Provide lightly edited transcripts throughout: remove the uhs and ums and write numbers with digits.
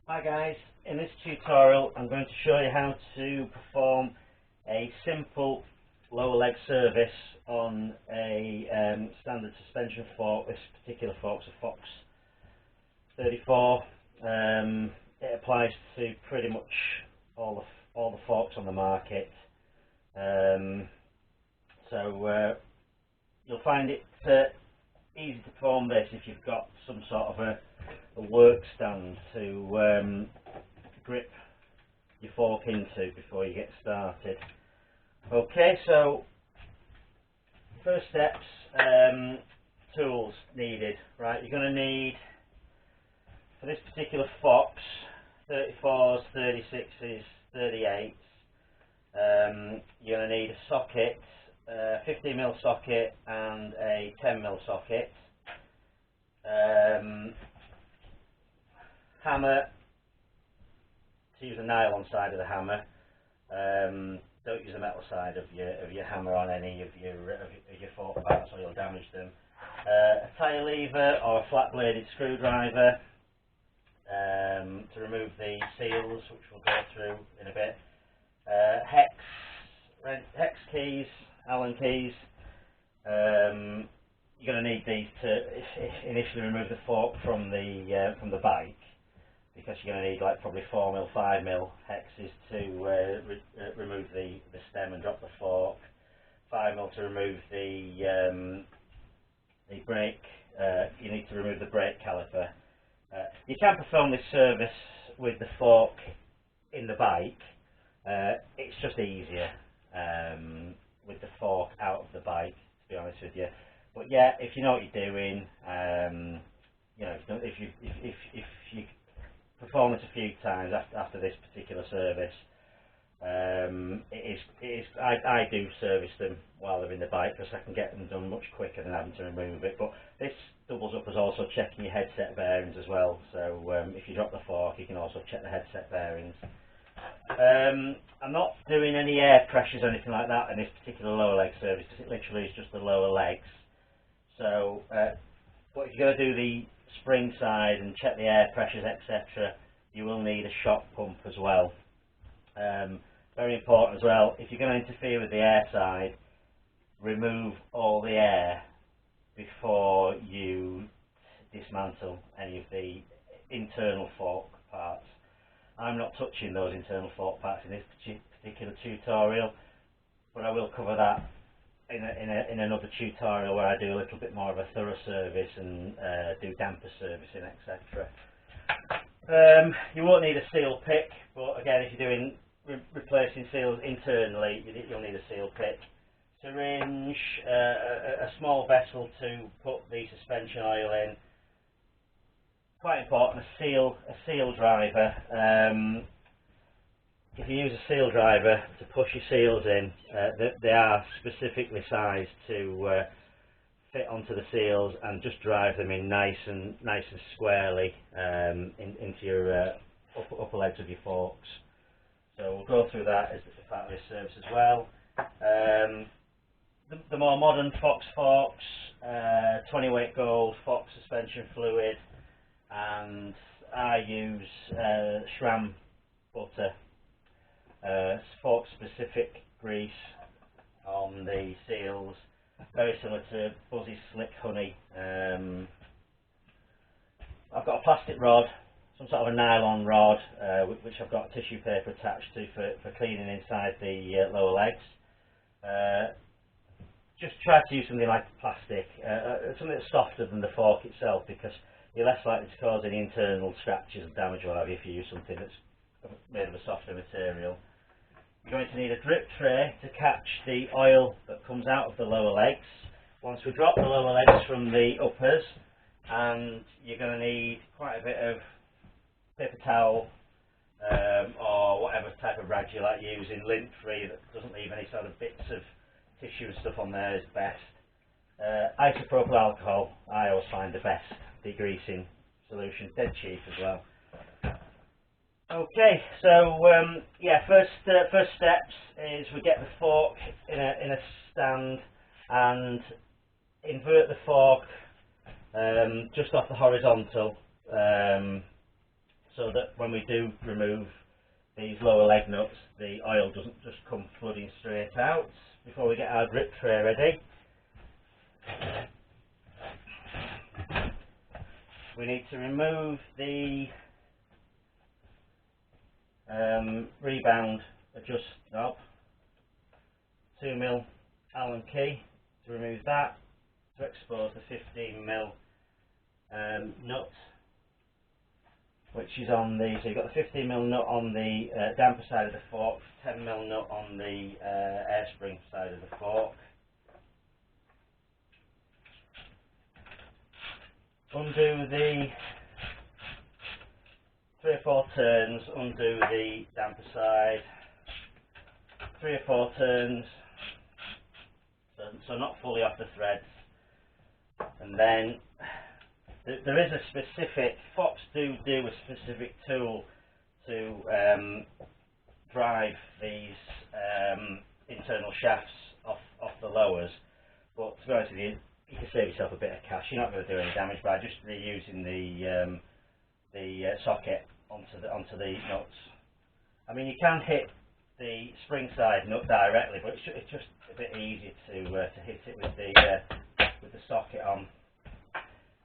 Hi guys, in this tutorial I'm going to show you how to perform a simple lower leg service on a standard suspension fork. This particular fork's a Fox 34. It applies to pretty much all the forks on the market. You'll find it easy to perform this if you've got some sort of a work stand to grip your fork into before you get started. Okay, so first steps, tools needed. Right, you're going to need, for this particular Fox, 34s, 36s, 38s, you're going to need a socket, 15mm socket and a 10mm socket. Hammer, to use the nylon side of the hammer. Don't use the metal side of your hammer on any of your fork parts or you'll damage them. A tire lever or a flat bladed screwdriver to remove the seals, which we'll go through in a bit. Hex keys, Allen keys. You're going to need these to initially remove the fork from the bike, because you're going to need like probably 4mm, 5mm hexes to remove the stem and drop the fork. 5mm to remove the brake. You need to remove the brake caliper. You can perform this service with the fork in the bike. It's just easier with the fork out of the bike, to be honest with you. But yeah, if you know what you're doing, you know, if you perform it a few times after this particular service, I do service them while they're in the bike because I can get them done much quicker than having to remove it. But this doubles up as also checking your headset bearings as well. So if you drop the fork, you can also check the headset bearings. I'm not doing any air pressures or anything like that in this particular lower leg service because it literally is just the lower legs. So, but if you're going to do the spring side and check the air pressures, etc., you will need a shock pump as well. Very important as well, if you're going to interfere with the air side, remove all the air before you dismantle any of the internal fork parts. I'm not touching those internal fork parts in this particular tutorial, but I will cover that in another tutorial where I do a little bit more of a thorough service and do damper servicing, etc. You won't need a seal pick, but again, if you're doing replacing seals internally, you'll need a seal pick. Syringe, a small vessel to put the suspension oil in. Quite important, a seal driver. If you use a seal driver to push your seals in, they are specifically sized to fit onto the seals and just drive them in nice and squarely into your upper legs of your forks. So we'll go through that as a part of this service as well. The more modern Fox forks, 20 weight gold, Fox suspension fluid, and I use SRAM butter, fork specific grease on the seals, very similar to Buzzy Slick Honey. I've got a plastic rod, some sort of a nylon rod, which I've got tissue paper attached to for cleaning inside the lower legs. Just try to use something like plastic, something that's softer than the fork itself, because you're less likely to cause any internal scratches and damage or whatever if you use something that's made of a softer material. You're going to need a drip tray to catch the oil that comes out of the lower legs. Once we drop the lower legs from the uppers, and you're going to need quite a bit of paper towel or whatever type of rag you like using, lint free, that doesn't leave any sort of bits of tissue and stuff on there is best. Isopropyl alcohol, I always find the best degreasing solution, dead cheap as well. Okay, so yeah, first steps is we get the fork in a stand and invert the fork just off the horizontal, so that when we do remove these lower leg nuts, the oil doesn't just come flooding straight out. Before we get our grip tray ready, we need to remove the rebound adjust knob, 2mm Allen key to remove that, to expose the 15mm nut, which is on the, so you've got the 15mm nut on the damper side of the fork, 10mm nut on the air spring side of the fork. Undo the 3 or 4 turns, undo the damper side, 3 or 4 turns, so not fully off the threads, and then there is a specific, Fox do a specific tool to drive these internal shafts off the lowers, but to be honest with you, you can save yourself a bit of cash. You're not going to do any damage by just reusing the socket onto the nuts. I mean, you can hit the spring side nut directly, but it's just a bit easier to hit it with the socket on.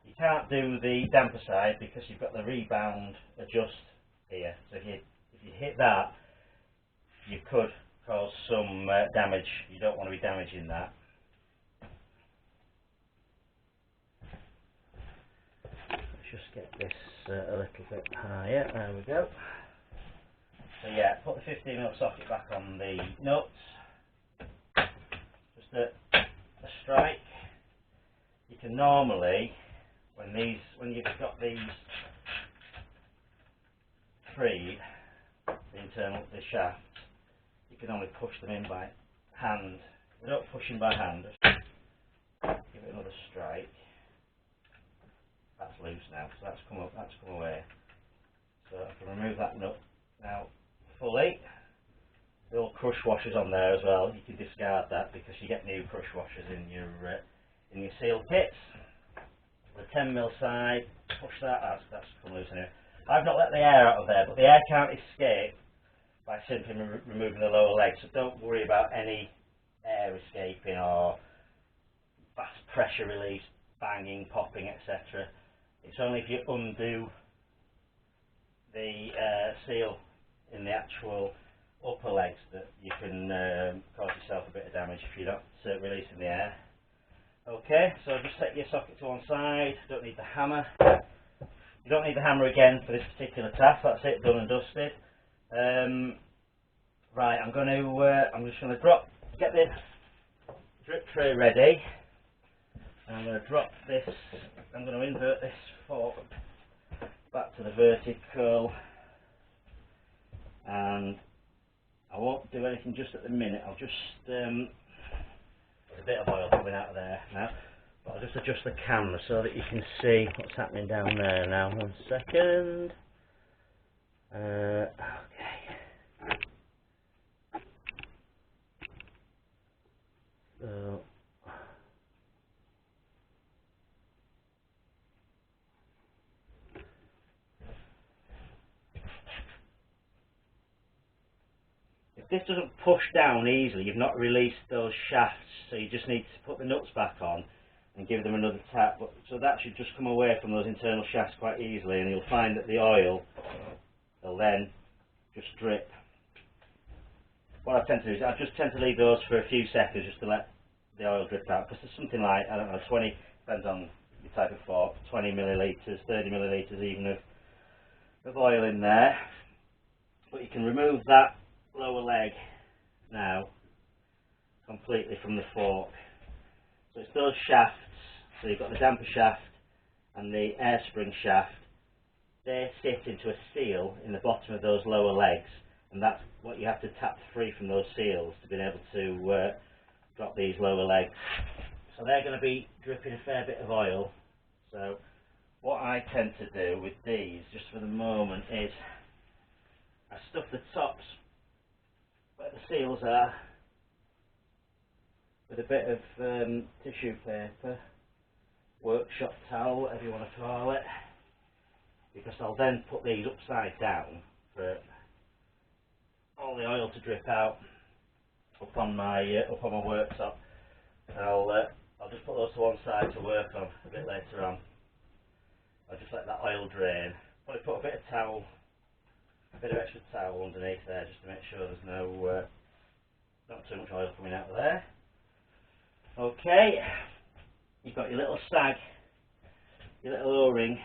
You can't do the damper side because you've got the rebound adjust here. So if you hit that, you could cause some damage. You don't want to be damaging that. Let's just get this a little bit higher. There we go. So yeah, put the 15mm socket back on the nuts. Just a strike. You can normally, when you've got these freed, the shaft, you can only push them in by hand. You don't push them by hand. Just give it another strike. That's loose now, so that's come away. So I can remove that nut now fully. The old crush washers on there as well. You can discard that because you get new crush washers in your seal kits. The 10mm side, push that. That's come loose anyway. I've not let the air out of there, but the air can't escape by simply removing the lower leg. So don't worry about any air escaping or fast pressure release, banging, popping, etc. It's only if you undo the seal in the actual upper legs that you can cause yourself a bit of damage if you're not releasing the air. Okay, so just set your socket to one side. Don't need the hammer. You don't need the hammer again for this particular task. That's it, done and dusted. Right, I'm just going to get the drip tray ready. I'm going to drop this. I'm going to invert this fork back to the vertical, and I won't do anything just at the minute. I'll just there's a bit of oil coming out of there now, but I'll just adjust the camera so that you can see what's happening down there now. 1 second. Okay. So if this doesn't push down easily, you've not released those shafts, so you just need to put the nuts back on and give them another tap. So that should just come away from those internal shafts quite easily, and you'll find that the oil will then just drip. What I tend to do is I just tend to leave those for a few seconds just to let the oil drip out, because there's something like, I don't know, 20, depends on the type of fork, 20 millilitres, 30 millilitres even of oil in there. But you can remove that lower leg now completely from the fork. So it's those shafts, so you've got the damper shaft and the air spring shaft. They sit into a seal in the bottom of those lower legs, and that's what you have to tap free from those seals to be able to drop these lower legs. So they're going to be dripping a fair bit of oil. So what I tend to do with these, just for the moment, is I stuff the tops where the seals are with a bit of tissue paper, workshop towel, whatever you want to call it, because I'll then put these upside down for all the oil to drip out up on my worktop. I'll just put those to one side to work on a bit later on. I'll just let that oil drain. Probably put a bit of extra towel underneath there just to make sure there's no not too much oil coming out of there. Okay, you've got your little stag, your little O-ring.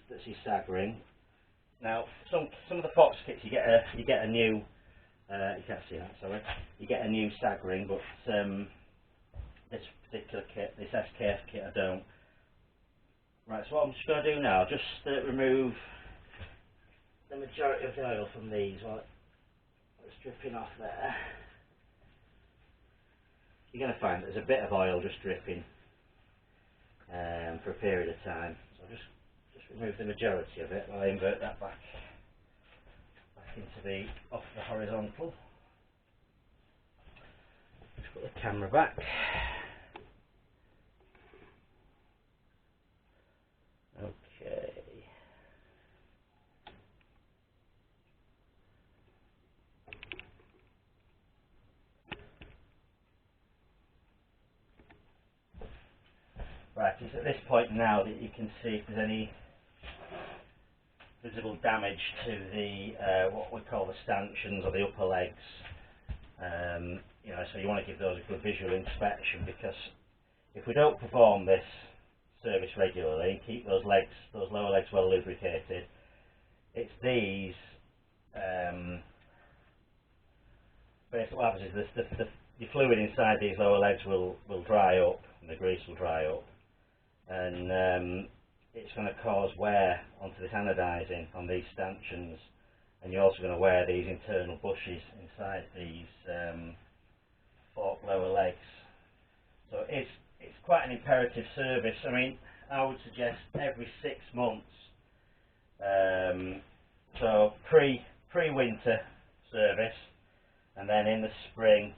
That's your stag ring. Now, some of the Fox kits you get a new. You can't see that, sorry. You get a new stag ring, but this particular kit, this SKF kit, I don't. Right, so what I'm just going to do now, just remove the majority of the oil from these while it's dripping off there. You're going to find there's a bit of oil just dripping for a period of time. So I'll just remove the majority of it while I invert that back into off the horizontal. Just put the camera back. Okay. Right, it's at this point now that you can see if there's any visible damage to the what we call the stanchions or the upper legs. You know, so you want to give those a good visual inspection, because if we don't perform this service regularly and keep those lower legs well lubricated, it's these. Basically, what happens is the fluid inside these lower legs will dry up, and the grease will dry up, and it's going to cause wear onto this anodizing on these stanchions, and you're also going to wear these internal bushes inside these fork lower legs. So it's quite an imperative service. I mean, I would suggest every 6 months. So pre-winter service, and then in the spring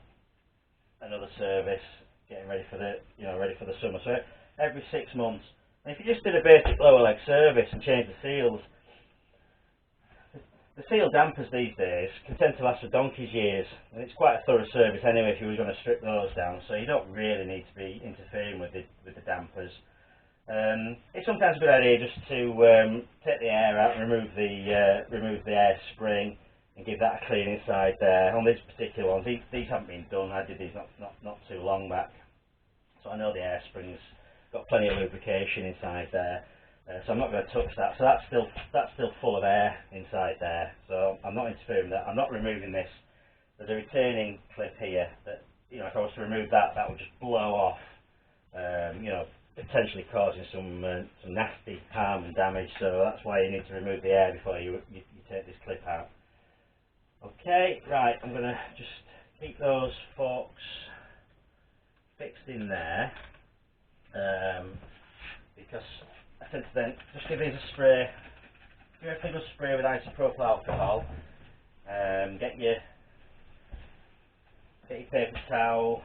another service, getting ready for the summer. So every 6 months. And if you just did a basic lower leg service and change the seals, the seal dampers these days can tend to last for donkey's years, and it's quite a thorough service anyway if you were going to strip those down, so you don't really need to be interfering with the dampers. It's sometimes a good idea just to take the air out and remove the air spring and give that a clean inside there. On these particular ones, these haven't been done. I did these not too long back, so I know the air spring's got plenty of lubrication inside there. So I'm not going to touch that. So that's still full of air inside there. So I'm not interfering with that. I'm not removing this. There's a retaining clip here that, you know, if I was to remove that, that would just blow off. You know, potentially causing some nasty harm and damage. So that's why you need to remove the air before you take this clip out. Okay, right. I'm going to just keep those forks fixed in there, because I tend to then just give these a spray. Give everything a spray with isopropyl alcohol. Get your paper towel.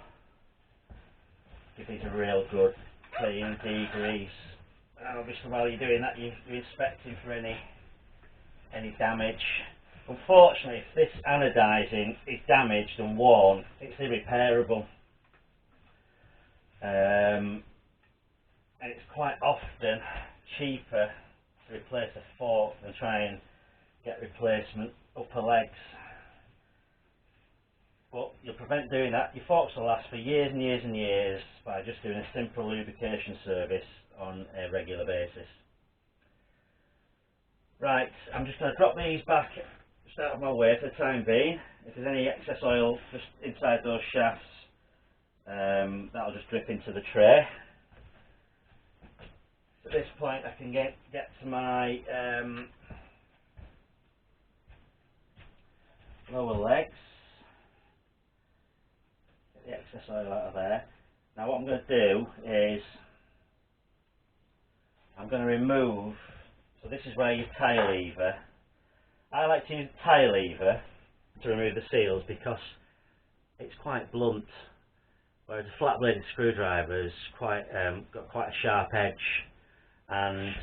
Give these a real good clean, degrease. And obviously, while you're doing that, you're inspecting for any damage. Unfortunately, if this anodizing is damaged and worn, it's irreparable. And it's quite often cheaper to replace a fork than try and get replacement upper legs. But you'll prevent doing that. Your forks will last for years and years and years by just doing a simple lubrication service on a regular basis. Right, I'm just going to drop these back just out of my way for the time being. If there's any excess oil just inside those shafts, that'll just drip into the tray. At this point I can get to my lower legs, get the excess oil out of there. Now what I'm going to do is I'm going to remove, so this is where your tie lever, I like to use the tie lever to remove the seals because it's quite blunt, whereas a flat bladed screwdriver's got quite a sharp edge, and